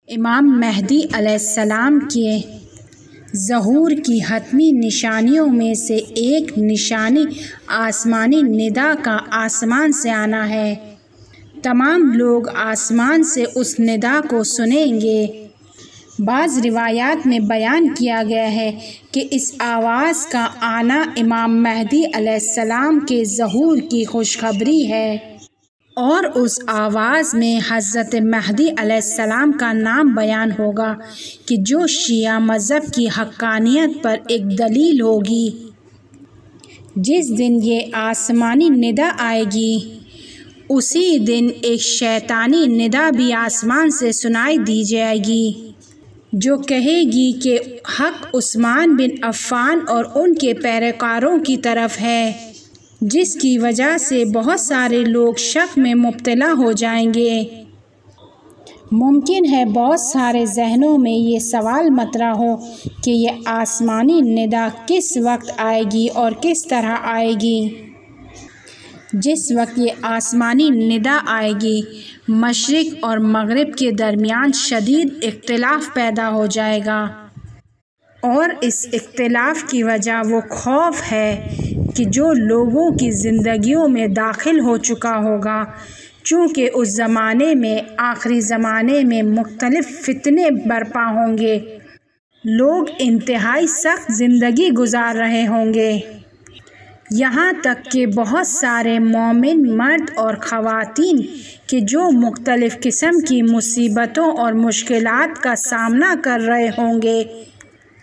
امام مہدی علیہ السلام کے ظہور کی حتمی نشانیوں میں سے ایک نشانی آسمانی ندا کا آسمان سے آنا ہے۔ تمام لوگ آسمان سے اس ندا کو سنیں گے۔ بعض روایات میں بیان کیا گیا ہے کہ اس آواز کا آنا امام مہدی علیہ السلام کے ظہور کی خوشخبری ہے، اور اس آواز میں حضرت مہدی علیہ السلام کا نام بیان ہوگا کہ جو شیعہ مذہب کی حقانیت پر ایک دلیل ہوگی۔ جس دن یہ آسمانی ندا آئے گی، اسی دن ایک شیطانی ندا بھی آسمان سے سنائی دی جائے گی، جو کہے گی کہ حق عثمان بن عفان اور ان کے پیروکاروں کی طرف ہے، جس کی وجہ سے بہت سارے لوگ شک میں مبتلا ہو جائیں گے۔ ممکن ہے بہت سارے ذہنوں میں یہ سوال مطرح ہو کہ یہ آسمانی ندا کس وقت آئے گی اور کس طرح آئے گی۔ جس وقت یہ آسمانی ندا آئے گی، مشرق اور مغرب کے درمیان شدید اختلاف پیدا ہو جائے گا، اور اس اختلاف کی وجہ وہ خوف ہے کہ جو لوگوں کی زندگیوں میں داخل ہو چکا ہوگا، چونکہ اس زمانے میں آخری زمانے میں مختلف فتنے برپا ہوں گے، لوگ انتہائی سخت زندگی گزار رہے ہوں گے، یہاں تک کہ بہت سارے مومن مرد اور خواتین کہ جو مختلف قسم کی مصیبتوں اور مشکلات کا سامنا کر رہے ہوں گے،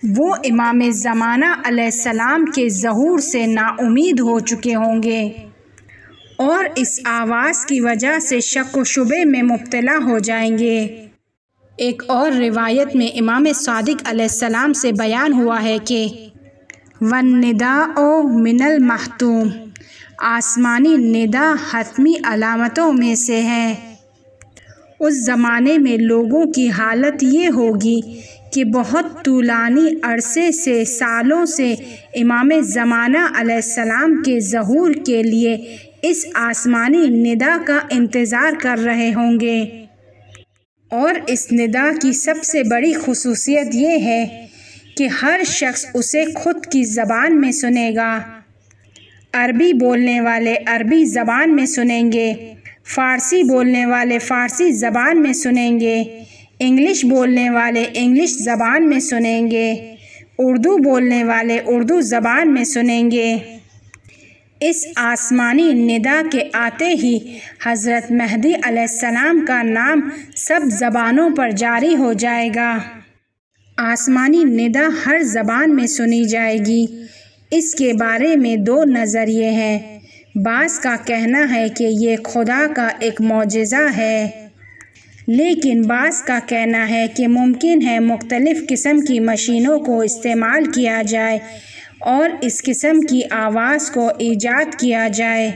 وہ امام زمانہ علیہ السلام کے ظہور سے نا امید ہو چکے ہوں گے، اور اس آواز کی وجہ سے شک و شبے میں مبتلا ہو جائیں گے۔ ایک اور روایت میں امام صادق علیہ السلام سے بیان ہوا ہے کہ وَالنِّدَاءُ مِنَ الْمَحْتُومِ، آسمانی ندا حتمی علامتوں میں سے ہے۔ اس زمانے میں لوگوں کی حالت یہ ہوگی کہ بہت طولانی عرصے سے، سالوں سے امام زمانہ علیہ السلام کے ظہور کے لیے اس آسمانی ندا کا انتظار کر رہے ہوں گے، اور اس ندا کی سب سے بڑی خصوصیت یہ ہے کہ ہر شخص اسے خود کی زبان میں سنے گا۔ عربی بولنے والے عربی زبان میں سنیں گے، فارسی بولنے والے فارسی زبان میں سنیں گے، انگلش بولنے والے انگلش زبان میں سنیں گے، اردو بولنے والے اردو زبان میں سنیں گے۔ اس آسمانی ندا کے آتے ہی حضرت مہدی علیہ السلام کا نام سب زبانوں پر جاری ہو جائے گا۔ آسمانی ندا ہر زبان میں سنی جائے گی۔ اس کے بارے میں دو نظریے ہیں۔ بعض کا کہنا ہے کہ یہ خدا کا ایک معجزہ ہے، لیکن بعض کا کہنا ہے کہ ممکن ہے مختلف قسم کی مشینوں کو استعمال کیا جائے اور اس قسم کی آواز کو ایجاد کیا جائے۔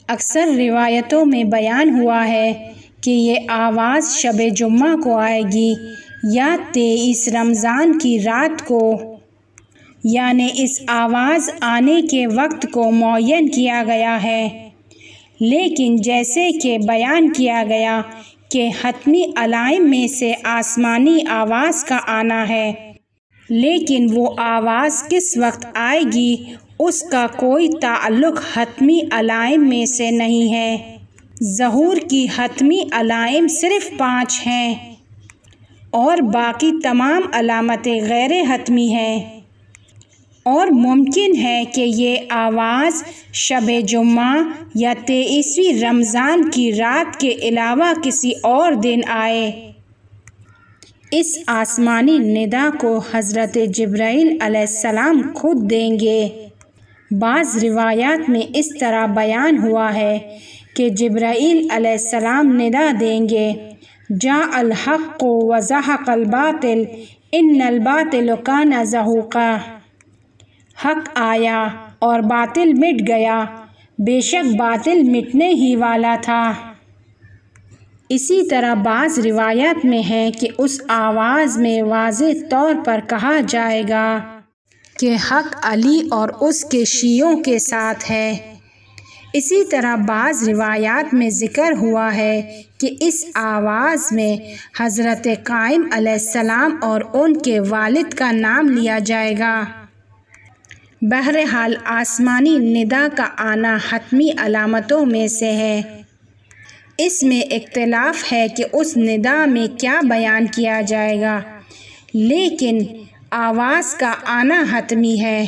اکثر روایتوں میں بیان ہوا ہے کہ یہ آواز شب جمعہ کو آئے گی یا 23 رمضان کی رات کو، یعنی اس آواز آنے کے وقت کو معین کیا گیا ہے، لیکن جیسے کہ بیان کیا گیا کہ حتمی علائم میں سے آسمانی آواز کا آنا ہے، لیکن وہ آواز کس وقت آئے گی اس کا کوئی تعلق حتمی علائم میں سے نہیں ہے۔ ظہور کی حتمی علائم صرف 5 ہیں، اور باقی تمام علامتیں غیر حتمی ہیں، اور ممکن ہے کہ یہ آواز شب جمعہ یا 23ویں رمضان کی رات کے علاوہ کسی اور دن آئے۔ اس آسمانی ندا کو حضرت جبرائیل علیہ السلام خود دیں گے۔ بعض روایات میں اس طرح بیان ہوا ہے کہ جبرائیل علیہ السلام ندا دیں گے، جاء الحق وزهق الباطل ان الباطل کان زہوقا، حق آیا اور باطل مٹ گیا، بے شک باطل مٹنے ہی والا تھا۔ اسی طرح بعض روایات میں ہے کہ اس آواز میں واضح طور پر کہا جائے گا کہ حق علی اور اس کے شیعوں کے ساتھ ہے۔ اسی طرح بعض روایات میں ذکر ہوا ہے کہ اس آواز میں حضرت قائم علیہ السلام اور ان کے والد کا نام لیا جائے گا۔ بہرحال آسمانی ندا کا آنا حتمی علامتوں میں سے ہے۔ اس میں اختلاف ہے کہ اس ندا میں کیا بیان کیا جائے گا، لیکن آواز کا آنا حتمی ہے۔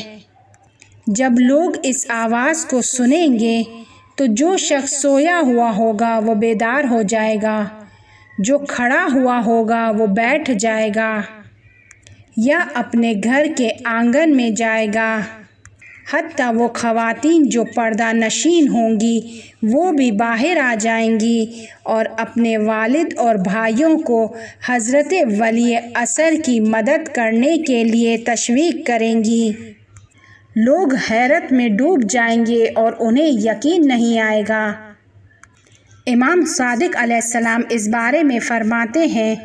جب لوگ اس آواز کو سنیں گے تو جو شخص سویا ہوا ہوگا وہ بیدار ہو جائے گا، جو کھڑا ہوا ہوگا وہ بیٹھ جائے گا یا اپنے گھر کے آنگن میں جائے گا۔ حتیٰ وہ خواتین جو پردہ نشین ہوں گی وہ بھی باہر آ جائیں گی اور اپنے والد اور بھائیوں کو حضرت ولی عصر کی مدد کرنے کے لیے تشویق کریں گی۔ لوگ حیرت میں ڈوب جائیں گے اور انہیں یقین نہیں آئے گا۔ امام صادق علیہ السلام اس بارے میں فرماتے ہیں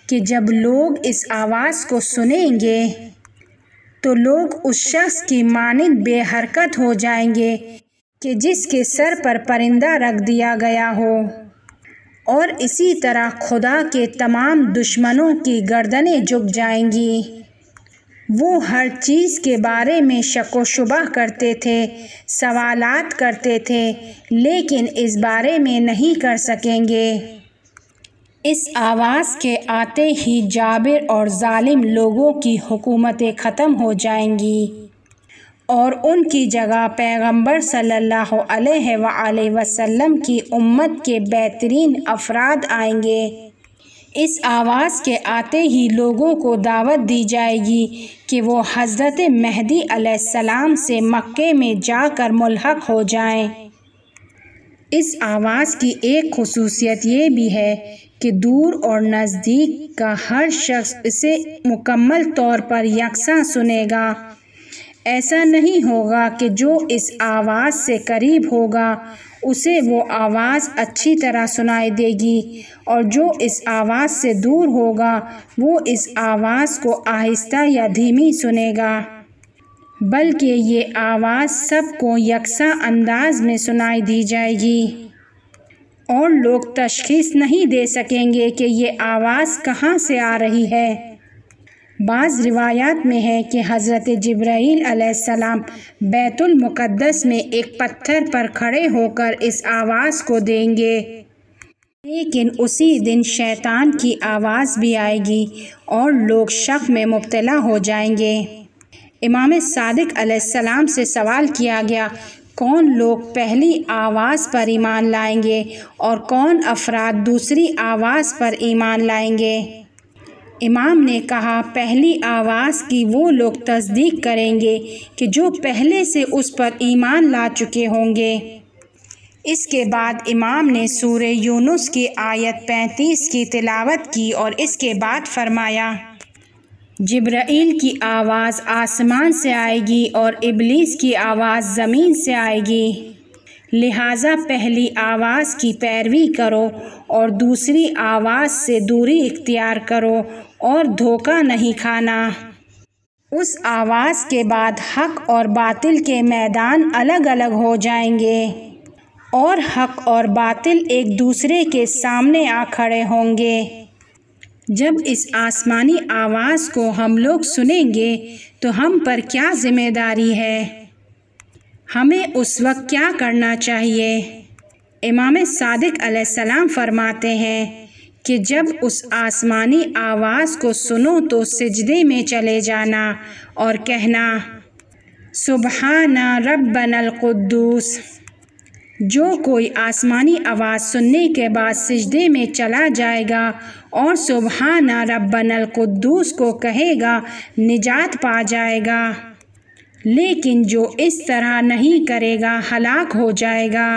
کہ جب لوگ اس آواز کو سنیں گے تو لوگ اس شخص کی مانند بے حرکت ہو جائیں گے کہ جس کے سر پر پرندہ رکھ دیا گیا ہو، اور اسی طرح خدا کے تمام دشمنوں کی گردنیں جھک جائیں گی۔ وہ ہر چیز کے بارے میں شک و شبہ کرتے تھے، سوالات کرتے تھے، لیکن اس بارے میں نہیں کر سکیں گے۔ اس آواز کے آتے ہی جابر اور ظالم لوگوں کی حکومتیں ختم ہو جائیں گی اور ان کی جگہ پیغمبر صلی اللہ علیہ وآلہ وسلم کی امت کے بہترین افراد آئیں گے۔ اس آواز کے آتے ہی لوگوں کو دعوت دی جائے گی کہ وہ حضرت مہدی علیہ السلام سے مکے میں جا کر ملحق ہو جائیں۔ اس آواز کی ایک خصوصیت یہ بھی ہے کہ دور اور نزدیک کا ہر شخص اسے مکمل طور پر یکساں سنے گا۔ ایسا نہیں ہوگا کہ جو اس آواز سے قریب ہوگا اسے وہ آواز اچھی طرح سنائی دے گی، اور جو اس آواز سے دور ہوگا وہ اس آواز کو آہستہ یا دھیمی سنے گا، بلکہ یہ آواز سب کو یکساں انداز میں سنائی دی جائے گی، اور لوگ تشخیص نہیں دے سکیں گے کہ یہ آواز کہاں سے آ رہی ہے۔ بعض روایات میں ہے کہ حضرت جبرائیل علیہ السلام بیت المقدس میں ایک پتھر پر کھڑے ہو کر اس آواز کو دیں گے، لیکن اسی دن شیطان کی آواز بھی آئے گی اور لوگ شک میں مبتلا ہو جائیں گے۔ امام صادق علیہ السلام سے سوال کیا گیا، کون لوگ پہلی آواز پر ایمان لائیں گے اور کون افراد دوسری آواز پر ایمان لائیں گے؟ امام نے کہا، پہلی آواز کی وہ لوگ تصدیق کریں گے کہ جو پہلے سے اس پر ایمان لا چکے ہوں گے۔ اس کے بعد امام نے سورہ یونس کی آیت 35 کی تلاوت کی اور اس کے بعد فرمایا، جبرائیل کی آواز آسمان سے آئے گی اور ابلیس کی آواز زمین سے آئے گی، لہٰذا پہلی آواز کی پیروی کرو اور دوسری آواز سے دوری اختیار کرو اور دھوکہ نہیں کھانا۔ اس آواز کے بعد حق اور باطل کے میدان الگ الگ ہو جائیں گے اور حق اور باطل ایک دوسرے کے سامنے آ کھڑے ہوں گے۔ جب اس آسمانی آواز کو ہم لوگ سنیں گے تو ہم پر کیا ذمہ داری ہے؟ ہمیں اس وقت کیا کرنا چاہیے؟ امام صادق علیہ السلام فرماتے ہیں کہ جب اس آسمانی آواز کو سنو تو سجدے میں چلے جانا اور کہنا، سبحان ربنا القدوس۔ جو کوئی آسمانی آواز سننے کے بعد سجدے میں چلا جائے گا اور سبحان ربنا القدوس کو کہے گا نجات پا جائے گا، لیکن جو اس طرح نہیں کرے گا ہلاک ہو جائے گا۔